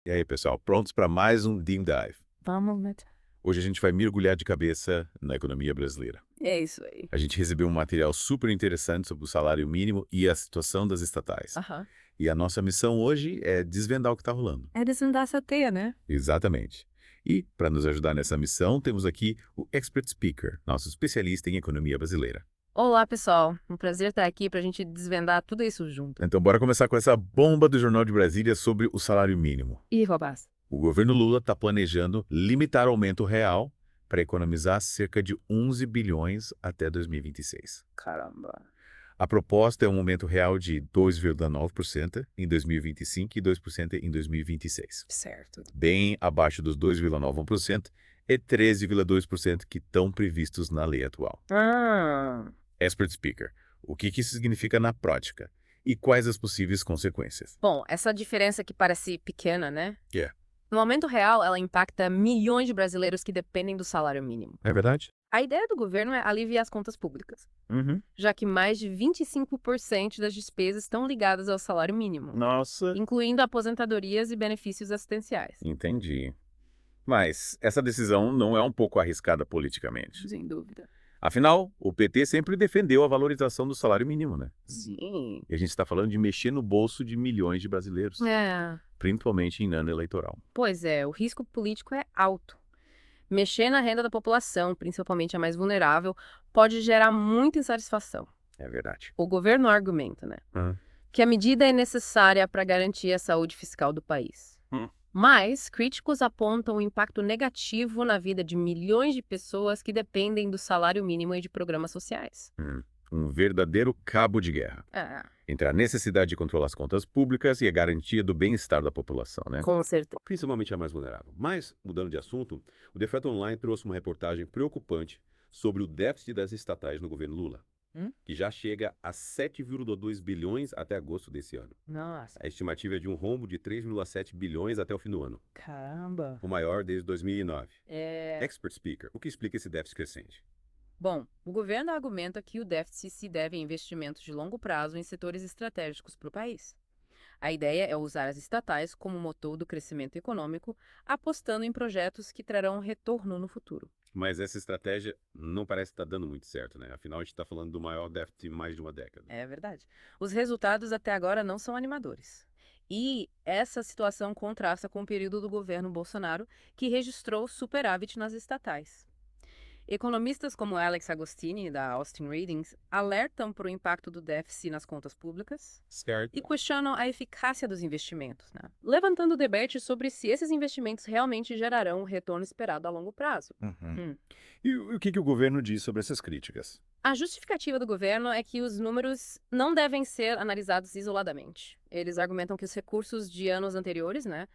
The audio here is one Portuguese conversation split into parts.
E aí, pessoal, prontos para mais um Deep Dive? Vamos, né? Hoje a gente vai mergulhar de cabeça na economia brasileira. É isso aí. A gente recebeu um material super interessante sobre o salário mínimo e a situação das estatais. Aham. E a nossa missão hoje é desvendar o que está rolando. É desvendar essa teia, né? Exatamente. E, para nos ajudar nessa missão, temos aqui o Expert Speaker, nosso especialista em economia brasileira. Olá, pessoal. Um prazer estar aqui pra gente desvendar tudo isso junto. Então, bora começar com essa bomba do Jornal de Brasília sobre o salário mínimo. Ih, Robás. O governo Lula está planejando limitar o aumento real para economizar cerca de 11 bilhões até 2026. Caramba. A proposta é um aumento real de 2,9% em 2025 e 2% em 2026. Certo. Bem abaixo dos 2,9% e 13,2% que estão previstos na lei atual. Ah. Expert Speaker, o que isso significa na prática? E quais as possíveis consequências? Bom, essa diferença que parece pequena, né? É. No aumento real, ela impacta milhões de brasileiros que dependem do salário mínimo. É verdade? A ideia do governo é aliviar as contas públicas, Uhum. já que mais de 25% das despesas estão ligadas ao salário mínimo, Nossa. incluindo aposentadorias e benefícios assistenciais. Entendi. Mas essa decisão não é um pouco arriscada politicamente. Sem dúvida. Afinal, o PT sempre defendeu a valorização do salário mínimo, né? Sim. E a gente está falando de mexer no bolso de milhões de brasileiros, É. principalmente em ano eleitoral. Pois é, o risco político é alto. Mexer na renda da população, principalmente a mais vulnerável, pode gerar muita insatisfação. É verdade. O governo argumenta, né, Hum. que a medida é necessária para garantir a saúde fiscal do país. Hum. Mas críticos apontam o impacto negativo na vida de milhões de pessoas que dependem do salário mínimo e de programas sociais. Um verdadeiro cabo de guerra É, entre a necessidade de controlar as contas públicas e a garantia do bem-estar da população, né? com certeza. Principalmente a mais vulnerável. Mas, mudando de assunto, o Defeto Online trouxe uma reportagem preocupante sobre o déficit das estatais no governo Lula, que já chega a 7,2 bilhões até agosto desse ano. Nossa, A estimativa é de um rombo de 3,7 bilhões até o fim do ano, caramba. o maior desde 2009. É. Expert Speaker, o que explica esse déficit crescente? Bom, o governo argumenta que o déficit se deve a investimentos de longo prazo em setores estratégicos para o país. A ideia é usar as estatais como motor do crescimento econômico, apostando em projetos que trarão retorno no futuro. Mas essa estratégia não parece estar dando muito certo, né? Afinal, a gente está falando do maior déficit em mais de uma década. É verdade. Os resultados até agora não são animadores. E essa situação contrasta com o período do governo Bolsonaro, que registrou superávit nas estatais. Economistas como Alex Agostini, da Austin Readings, alertam para o impacto do déficit nas contas públicas Certo. e questionam a eficácia dos investimentos, né? Levantando o debate sobre se esses investimentos realmente gerarão o retorno esperado a longo prazo. Hum. E o que o governo diz sobre essas críticas? A justificativa do governo é que os números não devem ser analisados isoladamente. Eles argumentam que os recursos de anos anteriores, né,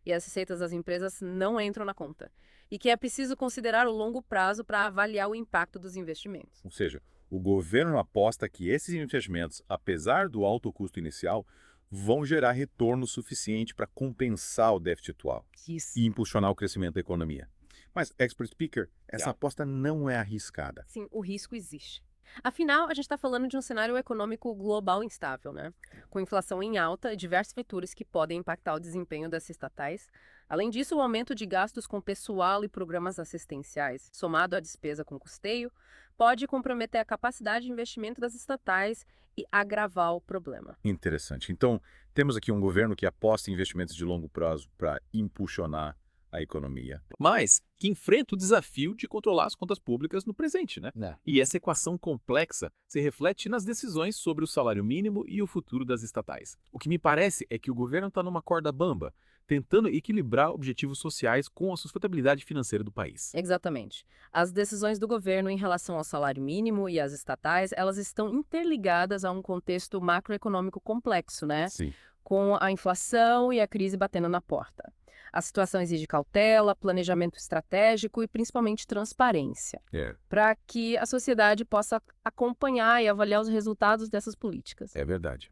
e as receitas das empresas não entram na conta, e que é preciso considerar o longo prazo para avaliar o impacto dos investimentos. Ou seja, o governo aposta que esses investimentos, apesar do alto custo inicial, vão gerar retorno suficiente para compensar o déficit atual Isso. e impulsionar o crescimento da economia. Mas, Expert Speaker, essa Yeah. aposta não é arriscada. Sim, o risco existe. Afinal, a gente está falando de um cenário econômico global instável, né? Com inflação em alta e diversos fatores que podem impactar o desempenho das estatais. Além disso, o aumento de gastos com pessoal e programas assistenciais, somado à despesa com custeio, pode comprometer a capacidade de investimento das estatais e agravar o problema. Interessante. Então, temos aqui um governo que aposta em investimentos de longo prazo para impulsionar a economia. Mas que enfrenta o desafio de controlar as contas públicas no presente, né? E essa equação complexa se reflete nas decisões sobre o salário mínimo e o futuro das estatais. O que me parece é que o governo está numa corda bamba, tentando equilibrar objetivos sociais com a sustentabilidade financeira do país. Exatamente. As decisões do governo em relação ao salário mínimo e às estatais, elas estão interligadas a um contexto macroeconômico complexo, né? Sim. Com a inflação e a crise batendo na porta. A situação exige cautela, planejamento estratégico e principalmente transparência, para que a sociedade possa acompanhar e avaliar os resultados dessas políticas. É verdade.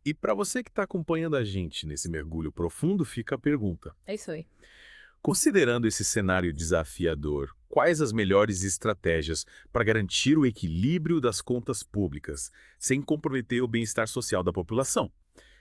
E para você que está acompanhando a gente nesse mergulho profundo, fica a pergunta. É isso aí. Considerando esse cenário desafiador, quais as melhores estratégias para garantir o equilíbrio das contas públicas, sem comprometer o bem-estar social da população?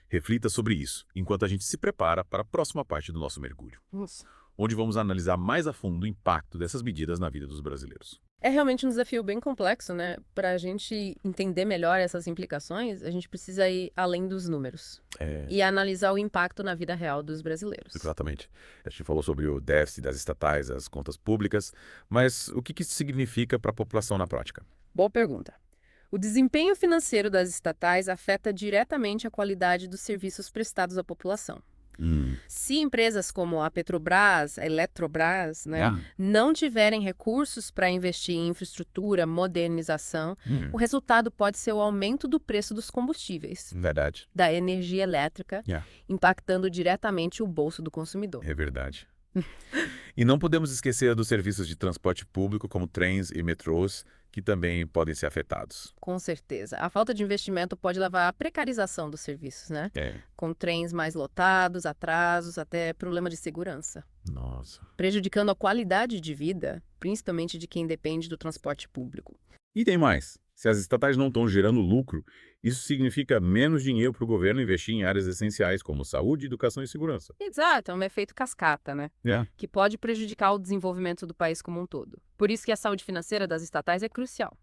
Reflita sobre isso, enquanto a gente se prepara para a próxima parte do nosso mergulho, Nossa. onde vamos analisar mais a fundo o impacto dessas medidas na vida dos brasileiros. É realmente um desafio bem complexo, né? Para a gente entender melhor essas implicações, a gente precisa ir além dos números e analisar o impacto na vida real dos brasileiros. Exatamente. A gente falou sobre o déficit das estatais, as contas públicas, mas o que isso significa para a população na prática? Boa pergunta. O desempenho financeiro das estatais afeta diretamente a qualidade dos serviços prestados à população. Se empresas como a Petrobras, a Eletrobras, né, não tiverem recursos para investir em infraestrutura, modernização, o resultado pode ser o aumento do preço dos combustíveis, Verdade. da energia elétrica, impactando diretamente o bolso do consumidor. É verdade. E não podemos esquecer dos serviços de transporte público, como trens e metrôs, que também podem ser afetados. Com certeza. A falta de investimento pode levar à precarização dos serviços, né? Com trens mais lotados, atrasos, até problema de segurança. Nossa. Prejudicando a qualidade de vida, principalmente de quem depende do transporte público. E tem mais. Se as estatais não estão gerando lucro, isso significa menos dinheiro para o governo investir em áreas essenciais como saúde, educação e segurança. Exato, é um efeito cascata, né? Que pode prejudicar o desenvolvimento do país como um todo. Por isso que a saúde financeira das estatais é crucial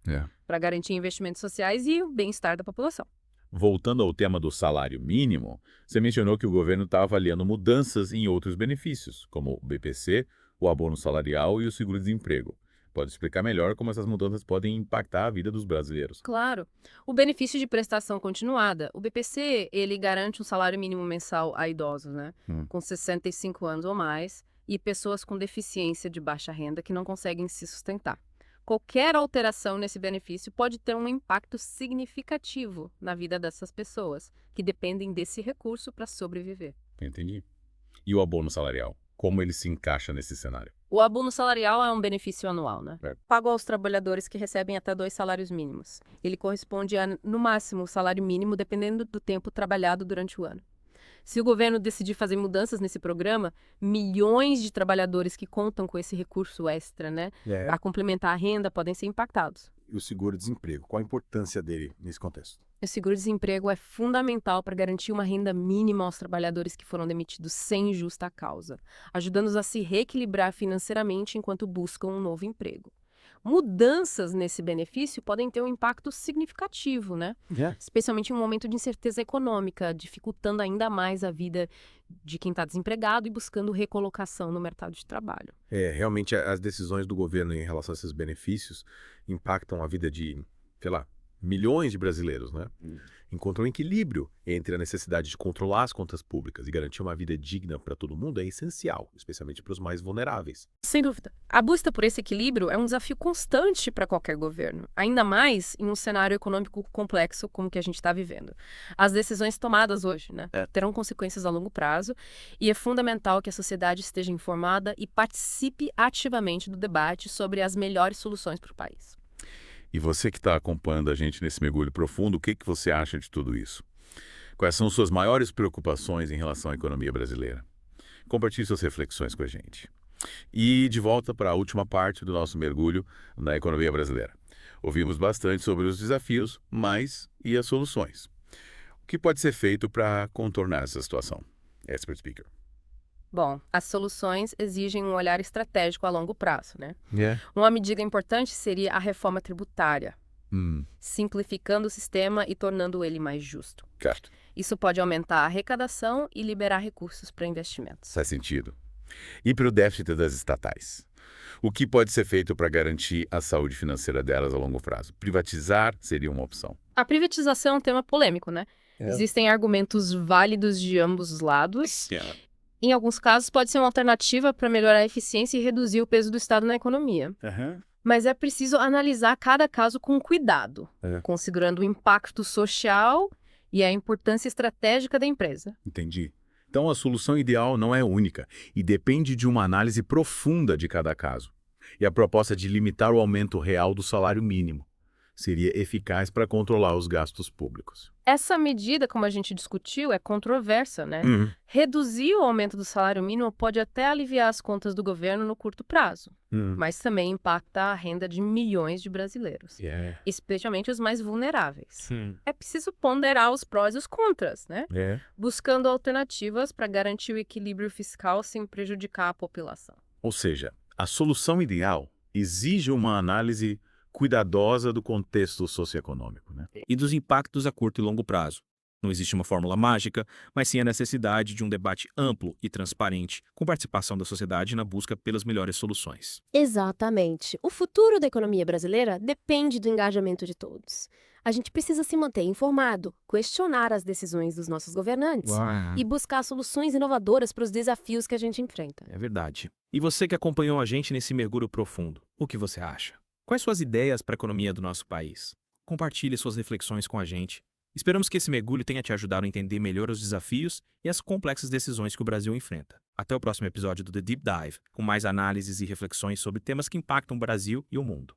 para garantir investimentos sociais e o bem-estar da população. Voltando ao tema do salário mínimo, você mencionou que o governo está avaliando mudanças em outros benefícios, como o BPC, o abono salarial e o seguro-desemprego. Pode explicar melhor como essas mudanças podem impactar a vida dos brasileiros? Claro. O benefício de prestação continuada. O BPC, ele garante um salário mínimo mensal a idosos, né? Com 65 anos ou mais, e pessoas com deficiência de baixa renda que não conseguem se sustentar. Qualquer alteração nesse benefício pode ter um impacto significativo na vida dessas pessoas, que dependem desse recurso para sobreviver. Entendi. E o abono salarial? Como ele se encaixa nesse cenário? O abono salarial é um benefício anual, né? Pago aos trabalhadores que recebem até 2 salários mínimos. Ele corresponde a, no máximo, o salário mínimo, dependendo do tempo trabalhado durante o ano. Se o governo decidir fazer mudanças nesse programa, milhões de trabalhadores que contam com esse recurso extra, né, a complementar a renda, podem ser impactados. E o seguro-desemprego? Qual a importância dele nesse contexto? O seguro-desemprego é fundamental para garantir uma renda mínima aos trabalhadores que foram demitidos sem justa causa, ajudando-os a se reequilibrar financeiramente enquanto buscam um novo emprego. Mudanças nesse benefício podem ter um impacto significativo, né? Especialmente em um momento de incerteza econômica, dificultando ainda mais a vida de quem está desempregado e buscando recolocação no mercado de trabalho. Realmente as decisões do governo em relação a esses benefícios impactam a vida de, sei lá, milhões de brasileiros, né? Encontram um equilíbrio entre a necessidade de controlar as contas públicas e garantir uma vida digna para todo mundo é essencial, especialmente para os mais vulneráveis. Sem dúvida. A busca por esse equilíbrio é um desafio constante para qualquer governo, ainda mais em um cenário econômico complexo como o que a gente está vivendo. As decisões tomadas hoje, né, terão consequências a longo prazo e é fundamental que a sociedade esteja informada e participe ativamente do debate sobre as melhores soluções para o país. E você que está acompanhando a gente nesse mergulho profundo, o que você acha de tudo isso? Quais são suas maiores preocupações em relação à economia brasileira? Compartilhe suas reflexões com a gente. E de volta para a última parte do nosso mergulho na economia brasileira. Ouvimos bastante sobre os desafios, mas e as soluções? O que pode ser feito para contornar essa situação? Expert Speaker. Bom, as soluções exigem um olhar estratégico a longo prazo, né? Uma medida importante seria a reforma tributária, simplificando o sistema e tornando ele mais justo. Certo. Isso pode aumentar a arrecadação e liberar recursos para investimentos. Faz sentido. E para o déficit das estatais? O que pode ser feito para garantir a saúde financeira delas a longo prazo? Privatizar seria uma opção. A privatização é um tema polêmico, né? Existem argumentos válidos de ambos os lados. Em alguns casos, pode ser uma alternativa para melhorar a eficiência e reduzir o peso do Estado na economia. Mas é preciso analisar cada caso com cuidado, considerando o impacto social e a importância estratégica da empresa. Entendi. Então, a solução ideal não é única e depende de uma análise profunda de cada caso. E a proposta de limitar o aumento real do salário mínimo. seria eficaz para controlar os gastos públicos. Essa medida, como a gente discutiu, é controversa, né? Uhum. Reduzir o aumento do salário mínimo pode até aliviar as contas do governo no curto prazo, mas também impacta a renda de milhões de brasileiros, especialmente os mais vulneráveis. É preciso ponderar os prós e os contras, né? Buscando alternativas para garantir o equilíbrio fiscal sem prejudicar a população. Ou seja, a solução ideal exige uma análise cuidadosa do contexto socioeconômico, né? E dos impactos a curto e longo prazo. Não existe uma fórmula mágica, mas sim a necessidade de um debate amplo e transparente, com participação da sociedade na busca pelas melhores soluções. Exatamente. O futuro da economia brasileira depende do engajamento de todos. A gente precisa se manter informado, questionar as decisões dos nossos governantes e buscar soluções inovadoras para os desafios que a gente enfrenta. É verdade. E você que acompanhou a gente nesse mergulho profundo, o que você acha? Quais suas ideias para a economia do nosso país? Compartilhe suas reflexões com a gente. Esperamos que esse mergulho tenha te ajudado a entender melhor os desafios e as complexas decisões que o Brasil enfrenta. Até o próximo episódio do The Deep Dive, com mais análises e reflexões sobre temas que impactam o Brasil e o mundo.